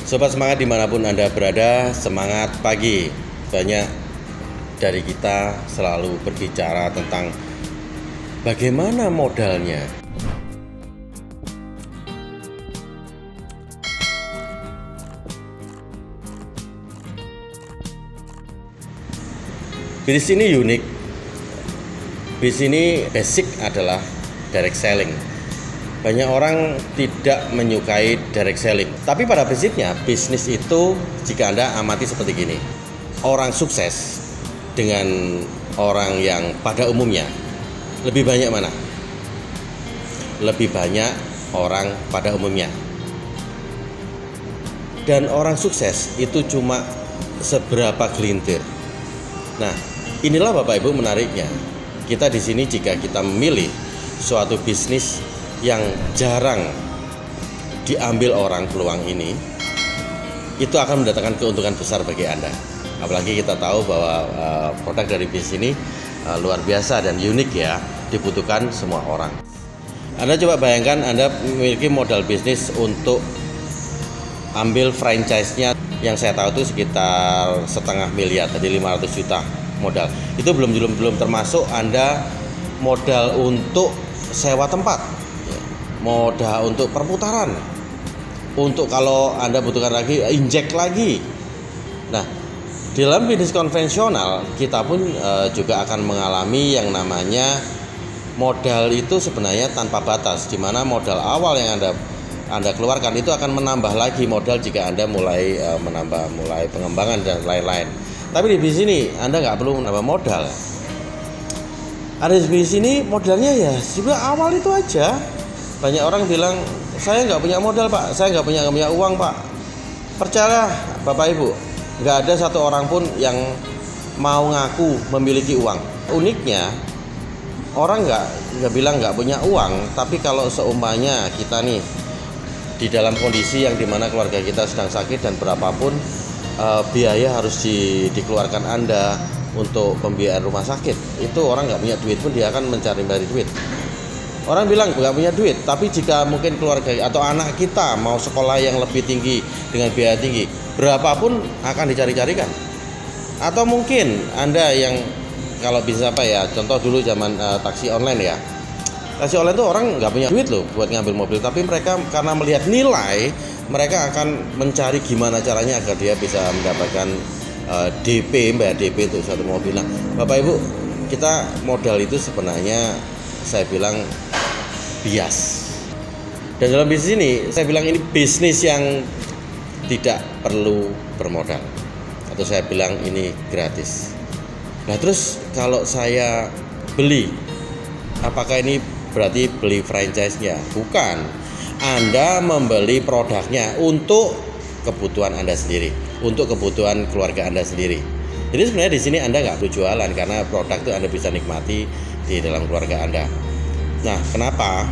Sobat semangat dimanapun Anda berada, semangat pagi. Banyak dari kita selalu berbicara tentang bagaimana modalnya. Bisnis ini unik. Bisnis ini basic adalah direct selling. Banyak orang tidak menyukai direct selling. Tapi pada prinsipnya bisnis itu jika Anda amati seperti gini. Orang sukses dengan orang yang pada umumnya lebih banyak mana? Lebih banyak orang pada umumnya. Dan orang sukses itu cuma seberapa gelintir. Nah, inilah Bapak Ibu menariknya. Kita di sini jika kita memilih suatu bisnis yang jarang diambil orang peluang ini, itu akan mendatangkan keuntungan besar bagi Anda. Apalagi kita tahu bahwa produk dari bisnis ini luar biasa dan unik ya, dibutuhkan semua orang. Anda coba bayangkan Anda memiliki modal bisnis untuk ambil franchise-nya yang saya tahu itu sekitar 500 miliar, tadi 500 juta modal. Itu belum termasuk Anda modal untuk sewa tempat, modal untuk perputaran, untuk kalau Anda butuhkan lagi injek lagi. Nah, dalam bisnis konvensional kita pun juga akan mengalami yang namanya modal itu sebenarnya tanpa batas, di mana modal awal yang Anda keluarkan itu akan menambah lagi modal jika Anda mulai pengembangan dan lain-lain. Tapi di bisnis ini Anda nggak perlu menambah modal. Ada di bisnis ini modalnya ya sebenarnya awal itu aja. Banyak orang bilang, saya nggak punya modal Pak, saya nggak punya uang Pak. Percaya Bapak Ibu, nggak ada satu orang pun yang mau ngaku memiliki uang. Uniknya, orang nggak bilang nggak punya uang, tapi kalau seumpamanya kita nih di dalam kondisi yang dimana keluarga kita sedang sakit dan berapapun biaya harus dikeluarkan Anda untuk pembiayaan rumah sakit, itu orang nggak punya duit pun dia akan mencari duit. Orang bilang nggak punya duit, tapi jika mungkin keluarga atau anak kita mau sekolah yang lebih tinggi dengan biaya tinggi, berapapun akan dicari-carikan. Atau mungkin Anda yang kalau bisa contoh dulu zaman taksi online ya. Taksi online itu orang nggak punya duit loh buat ngambil mobil, tapi mereka karena melihat nilai, mereka akan mencari gimana caranya agar dia bisa mendapatkan bayar DP untuk satu mobil. Nah, Bapak Ibu, kita modal itu sebenarnya saya bilang bias. Dan dalam bisnis ini saya bilang ini bisnis yang tidak perlu bermodal, atau saya bilang ini gratis. Nah, terus kalau saya beli, apakah ini berarti beli franchise-nya? Bukan. Anda membeli produknya untuk kebutuhan Anda sendiri, untuk kebutuhan keluarga Anda sendiri. Jadi sebenarnya di sini Anda nggak perlu jualan karena produk itu Anda bisa nikmati di dalam keluarga Anda. Nah, kenapa?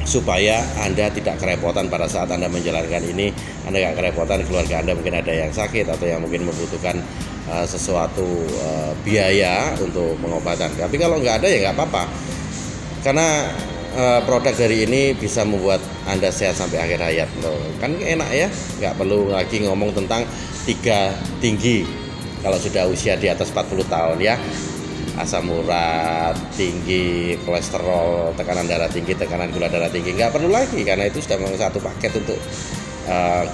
Supaya Anda tidak kerepotan pada saat Anda menjalankan ini. Anda nggak kerepotan, keluarga Anda mungkin ada yang sakit atau yang mungkin membutuhkan sesuatu biaya untuk pengobatan. Tapi kalau nggak ada ya nggak apa-apa, karena produk dari ini bisa membuat Anda sehat sampai akhir hayat. Kan enak ya, nggak perlu lagi ngomong tentang 3 tinggi kalau sudah usia di atas 40 tahun ya. Asam urat tinggi, kolesterol, tekanan darah tinggi, tekanan gula darah tinggi, nggak perlu lagi karena itu sudah memang satu paket untuk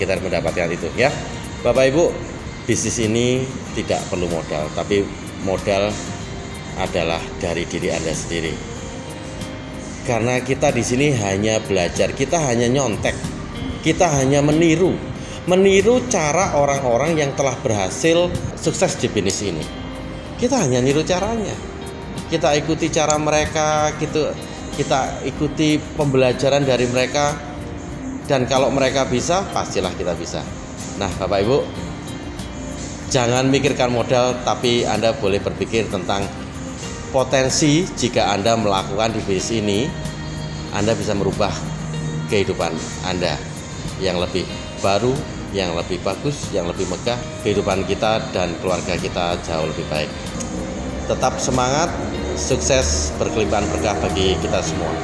kita mendapatkan itu ya. Bapak Ibu, bisnis ini tidak perlu modal, tapi modal adalah dari diri Anda sendiri. Karena kita di sini hanya belajar, kita hanya nyontek, kita hanya meniru cara orang-orang yang telah berhasil sukses di bisnis ini. Kita hanya niru caranya, kita ikuti cara mereka, kita ikuti pembelajaran dari mereka, dan kalau mereka bisa, pastilah kita bisa. Nah, Bapak Ibu, jangan mikirkan modal, tapi Anda boleh berpikir tentang potensi jika Anda melakukan di bisnis ini, Anda bisa merubah kehidupan Anda yang lebih baru, yang lebih bagus, yang lebih megah. Kehidupan kita dan keluarga kita jauh lebih baik. Tetap semangat, sukses, berkelimpahan berkah bagi kita semua.